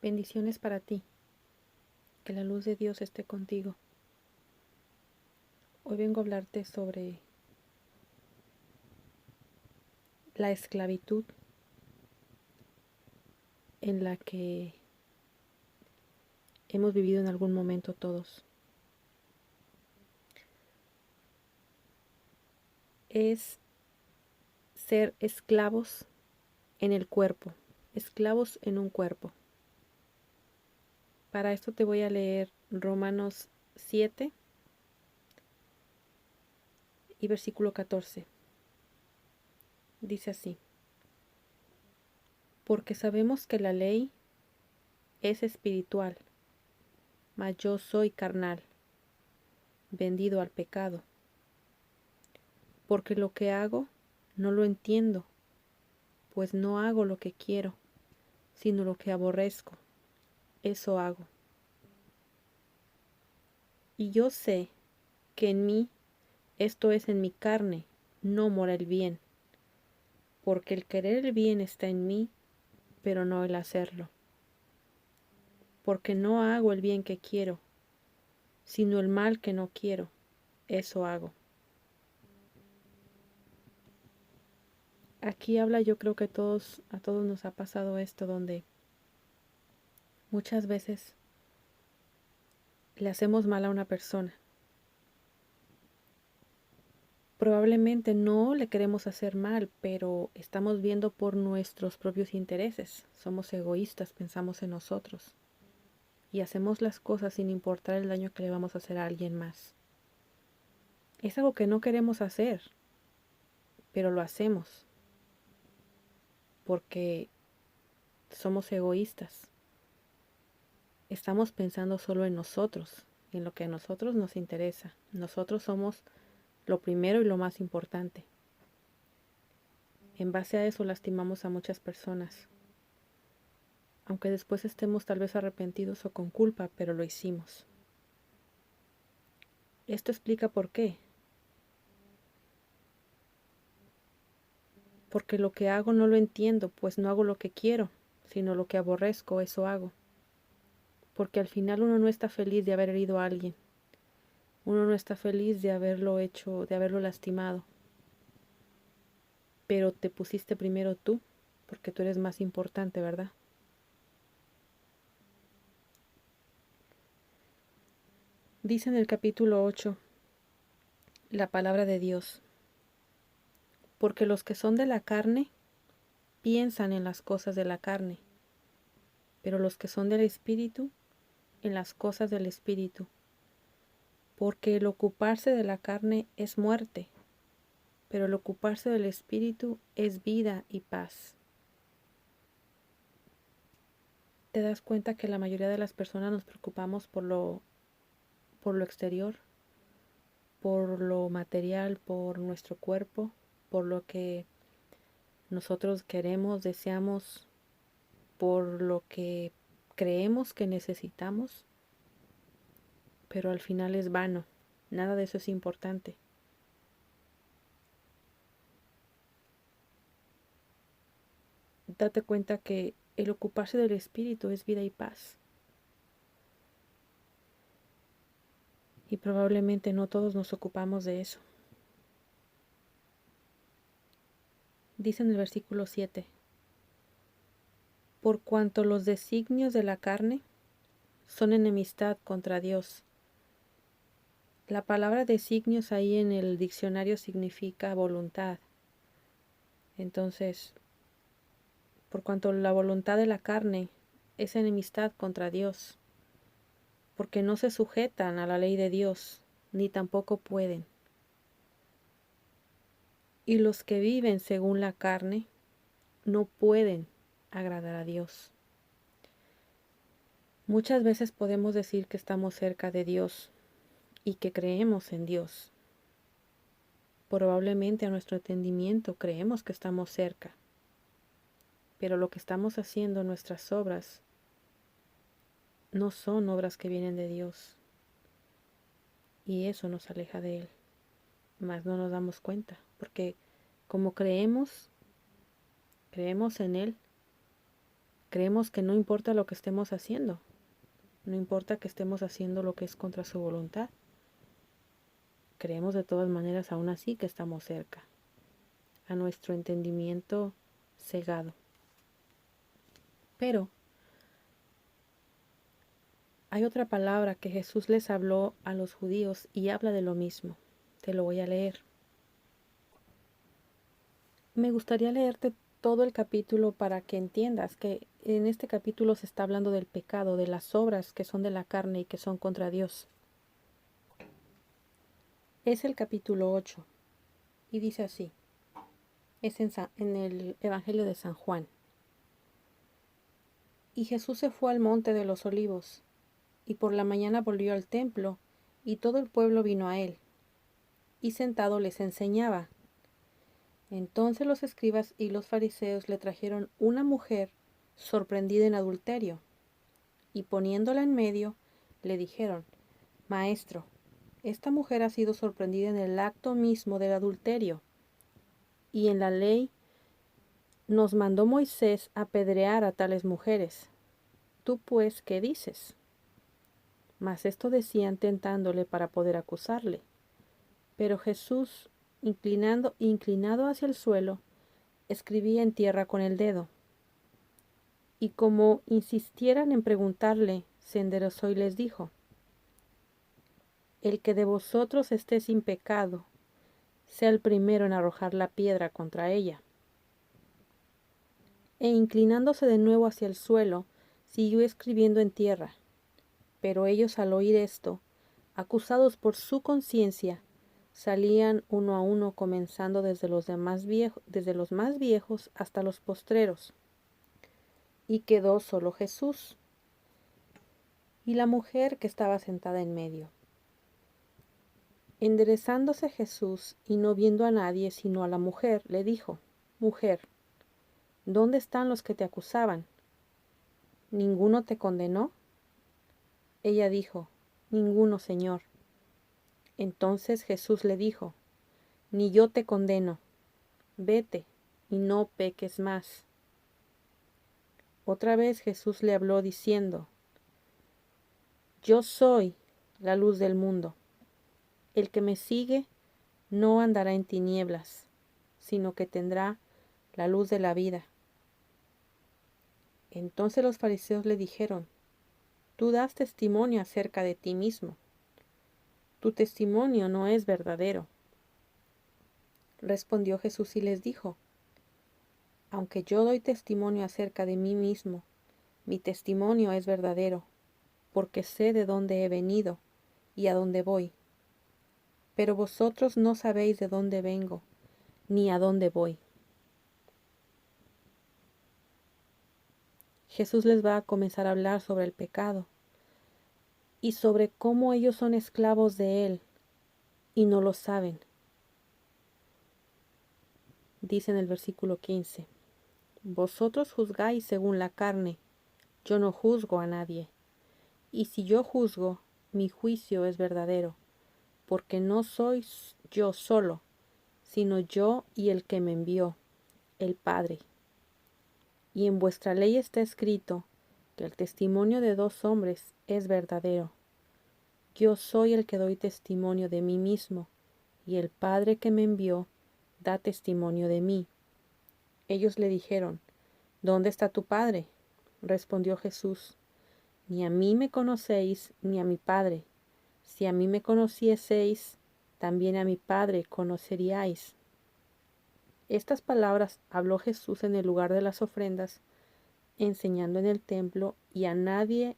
Bendiciones para ti. Que la luz de Dios esté contigo. Hoy vengo a hablarte sobre la esclavitud en la que hemos vivido en algún momento todos. Es ser esclavos en el cuerpo, esclavos en un cuerpo. Para esto te voy a leer Romanos 7 y versículo 14. Dice así: porque sabemos que la ley es espiritual, mas yo soy carnal, vendido al pecado. Porque lo que hago no lo entiendo, pues no hago lo que quiero, sino lo que aborrezco, eso hago. Y yo sé que en mí, esto es en mi carne, no mora el bien, porque el querer el bien está en mí, pero no el hacerlo. Porque no hago el bien que quiero, sino el mal que no quiero, eso hago. Aquí habla, yo creo que a todos nos ha pasado esto, donde muchas veces le hacemos mal a una persona. Probablemente no le queremos hacer mal, pero estamos viendo por nuestros propios intereses. Somos egoístas, pensamos en nosotros. Y hacemos las cosas sin importar el daño que le vamos a hacer a alguien más. Es algo que no queremos hacer, pero lo hacemos porque somos egoístas. Estamos pensando solo en nosotros, en lo que a nosotros nos interesa. Nosotros somos lo primero y lo más importante. En base a eso lastimamos a muchas personas, aunque después estemos tal vez arrepentidos o con culpa, pero lo hicimos. Esto explica por qué. Porque lo que hago no lo entiendo, pues no hago lo que quiero, sino lo que aborrezco, eso hago. Porque al final uno no está feliz de haber herido a alguien. Uno no está feliz de haberlo hecho, de haberlo lastimado. Pero te pusiste primero tú, porque tú eres más importante, ¿verdad? Dice en el capítulo 8 la palabra de Dios: porque los que son de la carne piensan en las cosas de la carne, pero los que son del Espíritu, en las cosas del Espíritu. Porque el ocuparse de la carne es muerte, pero el ocuparse del Espíritu es vida y paz. ¿Te das cuenta que la mayoría de las personas nos preocupamos por lo exterior, por lo material, por nuestro cuerpo, por lo que nosotros queremos, deseamos, por lo que creemos que necesitamos? Pero al final es vano, nada de eso es importante. Date cuenta que el ocuparse del Espíritu es vida y paz. Y probablemente no todos nos ocupamos de eso. Dice en el versículo 7: por cuanto los designios de la carne son enemistad contra Dios. La palabra designios ahí en el diccionario significa voluntad. Entonces, por cuanto la voluntad de la carne es enemistad contra Dios, porque no se sujetan a la ley de Dios, ni tampoco pueden. Y los que viven según la carne no pueden agradar a Dios. Muchas veces podemos decir que estamos cerca de Dios y que creemos en Dios. Probablemente a nuestro entendimiento creemos que estamos cerca, pero lo que estamos haciendo, nuestras obras, no son obras que vienen de Dios, y eso nos aleja de Él, mas no nos damos cuenta, porque como creemos en Él, Creemos que no importa lo que estemos haciendo, no importa que estemos haciendo lo que es contra su voluntad. Creemos de todas maneras aún así que estamos cerca, a nuestro entendimiento cegado. Pero hay otra palabra que Jesús les habló a los judíos y habla de lo mismo. Te lo voy a leer. Me gustaría leerte todo el capítulo para que entiendas que en este capítulo se está hablando del pecado, de las obras que son de la carne y que son contra Dios. Es el capítulo 8 y dice así. Es en el Evangelio de San Juan. Y Jesús se fue al monte de los olivos, y por la mañana volvió al templo, y todo el pueblo vino a él, y sentado les enseñaba. Entonces los escribas y los fariseos le trajeron una mujer sorprendida en adulterio, y poniéndola en medio, le dijeron, Maestro, esta mujer ha sido sorprendida en el acto mismo del adulterio, y en la ley nos mandó Moisés apedrear a tales mujeres. ¿Tú pues qué dices? Mas esto decían tentándole para poder acusarle. Pero Jesús, inclinado hacia el suelo, escribía en tierra con el dedo. Y como insistieran en preguntarle, se enderezó y les dijo, El que de vosotros esté sin pecado, sea el primero en arrojar la piedra contra ella. E inclinándose de nuevo hacia el suelo, siguió escribiendo en tierra. Pero ellos al oír esto, acusados por su conciencia, salían uno a uno, comenzando desde los más viejos hasta los postreros. Y quedó solo Jesús y la mujer que estaba sentada en medio. Enderezándose Jesús y no viendo a nadie sino a la mujer, le dijo, Mujer, ¿dónde están los que te acusaban? ¿Ninguno te condenó? Ella dijo, Ninguno, Señor. Entonces Jesús le dijo, Ni yo te condeno, vete y no peques más. Otra vez Jesús le habló diciendo, Yo soy la luz del mundo. El que me sigue no andará en tinieblas, sino que tendrá la luz de la vida. Entonces los fariseos le dijeron, Tú das testimonio acerca de ti mismo. Tu testimonio no es verdadero. Respondió Jesús y les dijo, Aunque yo doy testimonio acerca de mí mismo, mi testimonio es verdadero, porque sé de dónde he venido y a dónde voy. Pero vosotros no sabéis de dónde vengo, ni a dónde voy. Jesús les va a comenzar a hablar sobre el pecado y sobre cómo ellos son esclavos de él y no lo saben. Dice en el versículo 15, Vosotros juzgáis según la carne, yo no juzgo a nadie. Y si yo juzgo, mi juicio es verdadero, porque no soy yo solo, sino yo y el que me envió, el Padre. Y en vuestra ley está escrito que el testimonio de dos hombres es verdadero. Yo soy el que doy testimonio de mí mismo, y el Padre que me envió da testimonio de mí. Ellos le dijeron, ¿Dónde está tu Padre? Respondió Jesús, Ni a mí me conocéis, ni a mi Padre. Si a mí me conocieseis, también a mi Padre conoceríais. Estas palabras habló Jesús en el lugar de las ofrendas, enseñando en el templo, y nadie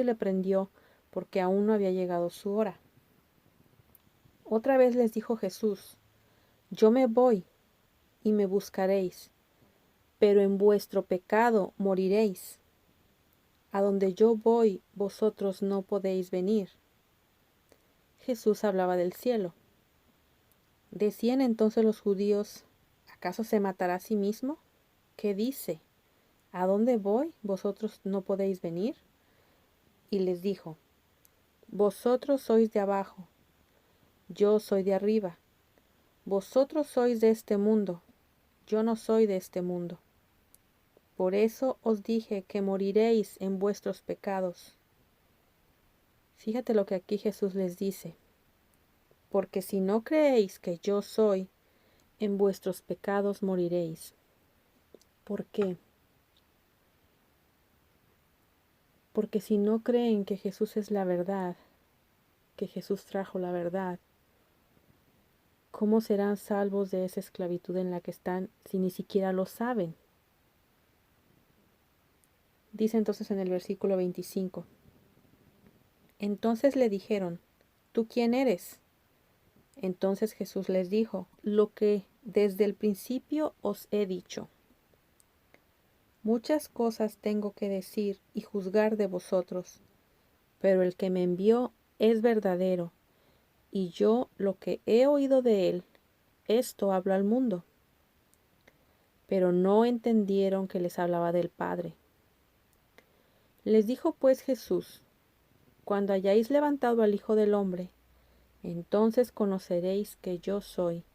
le prendió, porque aún no había llegado su hora. Otra vez les dijo Jesús, Yo me voy, y me buscaréis, pero en vuestro pecado moriréis. A donde yo voy, vosotros no podéis venir. Jesús hablaba del cielo. Decían entonces los judíos, ¿acaso se matará a sí mismo? ¿Qué dice? ¿A dónde voy? ¿Vosotros no podéis venir? Y les dijo, Vosotros sois de abajo, yo soy de arriba. Vosotros sois de este mundo, yo no soy de este mundo. Por eso os dije que moriréis en vuestros pecados. Fíjate lo que aquí Jesús les dice. Porque si no creéis que yo soy, en vuestros pecados moriréis. ¿Por qué? Porque si no creen que Jesús es la verdad, que Jesús trajo la verdad, ¿cómo serán salvos de esa esclavitud en la que están si ni siquiera lo saben? Dice entonces en el versículo 25. Entonces le dijeron, ¿tú quién eres? Entonces Jesús les dijo, lo que desde el principio os he dicho. Muchas cosas tengo que decir y juzgar de vosotros, pero el que me envió es verdadero, y yo lo que he oído de él, esto hablo al mundo. Pero no entendieron que les hablaba del Padre. Les dijo pues Jesús, cuando hayáis levantado al Hijo del Hombre, entonces conoceréis que yo soy,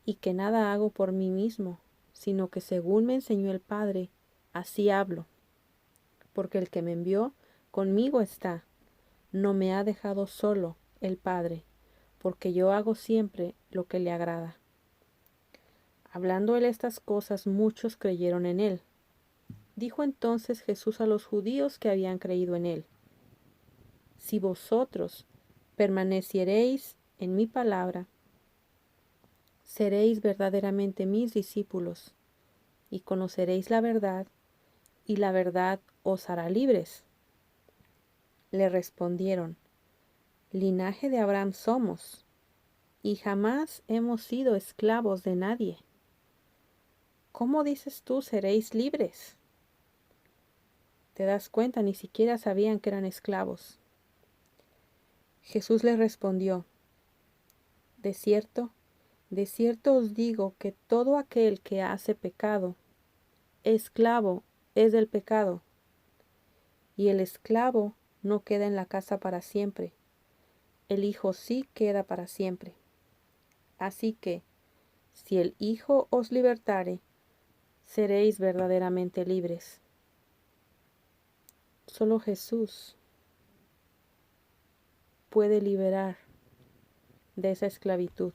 y que nada hago por mí mismo, sino que según me enseñó el Padre, así hablo. Porque el que me envió conmigo está, no me ha dejado solo el Padre, porque yo hago siempre lo que le agrada. Hablando él estas cosas, muchos creyeron en él. Dijo entonces Jesús a los judíos que habían creído en él, si vosotros permaneciereis en mi palabra, seréis verdaderamente mis discípulos, y conoceréis la verdad, y la verdad os hará libres. Le respondieron, linaje de Abraham somos, y jamás hemos sido esclavos de nadie. ¿Cómo dices tú seréis libres? ¿Te das cuenta? Ni siquiera sabían que eran esclavos. Jesús les respondió, de cierto os digo que todo aquel que hace pecado, esclavo es del pecado, y el esclavo no queda en la casa para siempre, el Hijo sí queda para siempre. Así que, si el Hijo os libertare, seréis verdaderamente libres. Solo Jesús puede liberar de esa esclavitud,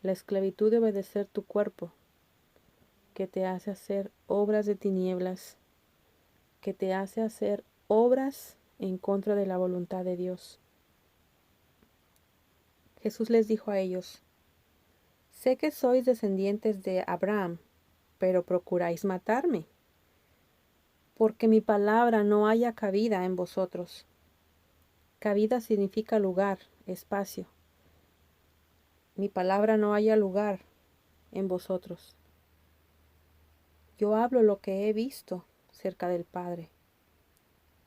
la esclavitud de obedecer tu cuerpo, que te hace hacer obras de tinieblas, que te hace hacer obras en contra de la voluntad de Dios. Jesús les dijo a ellos, sé que sois descendientes de Abraham, pero procuráis matarme, porque mi palabra no haya cabida en vosotros. Cabida significa lugar, espacio. Mi palabra no haya lugar en vosotros. Yo hablo lo que he visto cerca del Padre,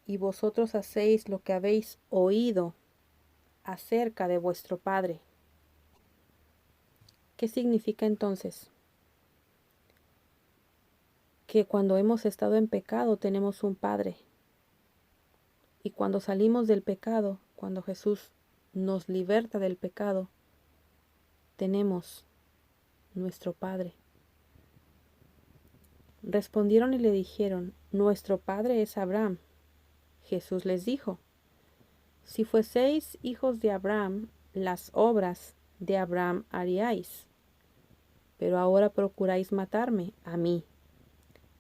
y vosotros hacéis lo que habéis oído acerca de vuestro Padre. ¿Qué significa entonces? Que cuando hemos estado en pecado tenemos un Padre, y cuando salimos del pecado, cuando Jesús nos liberta del pecado, tenemos nuestro Padre. Respondieron y le dijeron, nuestro padre es Abraham. Jesús les dijo, si fueseis hijos de Abraham, las obras de Abraham haríais. Pero ahora procuráis matarme, a mí,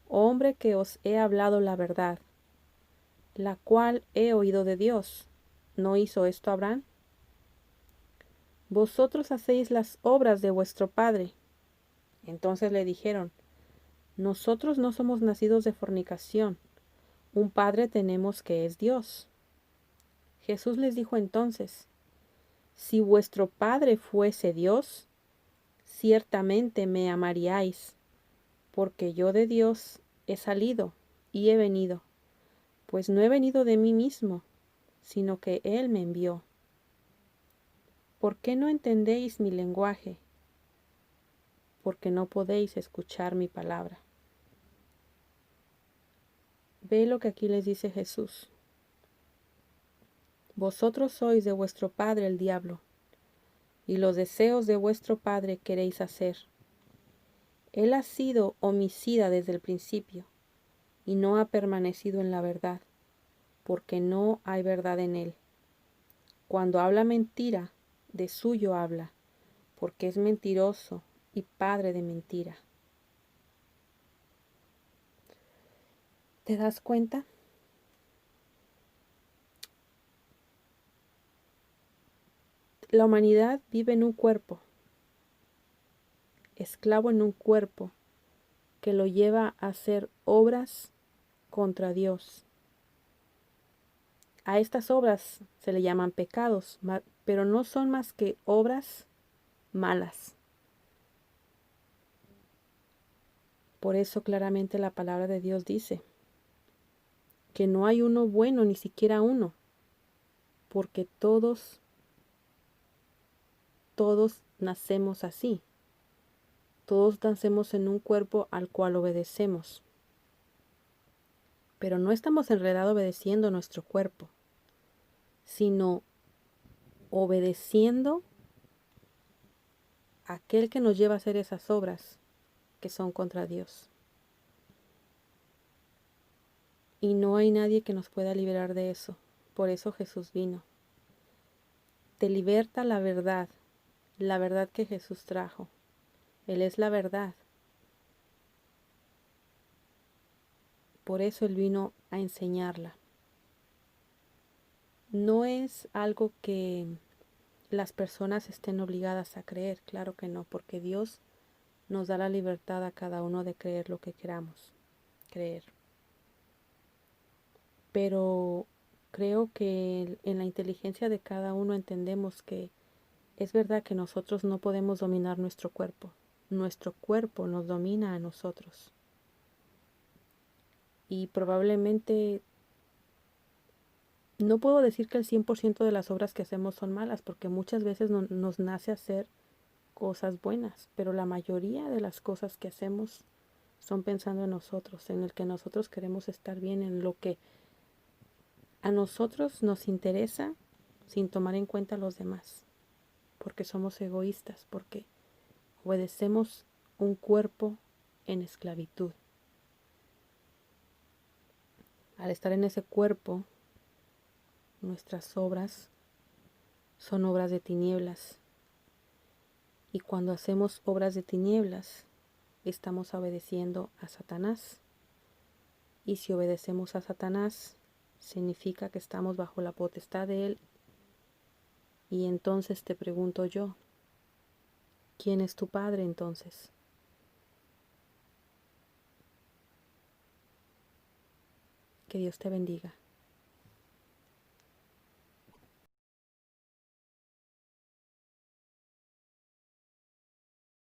hombre que os he hablado la verdad, la cual he oído de Dios. ¿No hizo esto Abraham? Vosotros hacéis las obras de vuestro padre. Entonces le dijeron, nosotros no somos nacidos de fornicación. Un Padre tenemos que es Dios. Jesús les dijo entonces, si vuestro Padre fuese Dios, ciertamente me amaríais, porque yo de Dios he salido y he venido, pues no he venido de mí mismo, sino que Él me envió. ¿Por qué no entendéis mi lenguaje? Porque no podéis escuchar mi palabra. Ve lo que aquí les dice Jesús. Vosotros sois de vuestro padre el diablo, y los deseos de vuestro padre queréis hacer. Él ha sido homicida desde el principio y no ha permanecido en la verdad, porque no hay verdad en él. Cuando habla mentira, de suyo habla, porque es mentiroso y padre de mentira. ¿Te das cuenta? La humanidad vive en un cuerpo, esclavo en un cuerpo, que lo lleva a hacer obras contra Dios. A estas obras se le llaman pecados, pero no son más que obras malas. Por eso claramente la palabra de Dios dice que no hay uno bueno, ni siquiera uno, porque todos nacemos así. Todos nacemos en un cuerpo al cual obedecemos. Pero no estamos en realidad obedeciendo nuestro cuerpo, sino obedeciendo a aquel que nos lleva a hacer esas obras que son contra Dios. Y no hay nadie que nos pueda liberar de eso. Por eso Jesús vino. Te liberta la verdad que Jesús trajo. Él es la verdad. Por eso Él vino a enseñarla. No es algo que las personas estén obligadas a creer, claro que no, porque Dios nos da la libertad a cada uno de creer lo que queramos creer. Pero creo que en la inteligencia de cada uno entendemos que es verdad que nosotros no podemos dominar nuestro cuerpo. Nuestro cuerpo nos domina a nosotros. Y probablemente no puedo decir que el 100% de las obras que hacemos son malas, porque muchas veces nos nace hacer cosas buenas, pero la mayoría de las cosas que hacemos son pensando en nosotros, en el que nosotros queremos estar bien, en lo que a nosotros nos interesa sin tomar en cuenta a los demás, porque somos egoístas, porque obedecemos un cuerpo en esclavitud. Al estar en ese cuerpo, nuestras obras son obras de tinieblas. Y cuando hacemos obras de tinieblas, estamos obedeciendo a Satanás. Y si obedecemos a Satanás, significa que estamos bajo la potestad de él. Y entonces te pregunto yo, ¿quién es tu padre entonces? Que Dios te bendiga.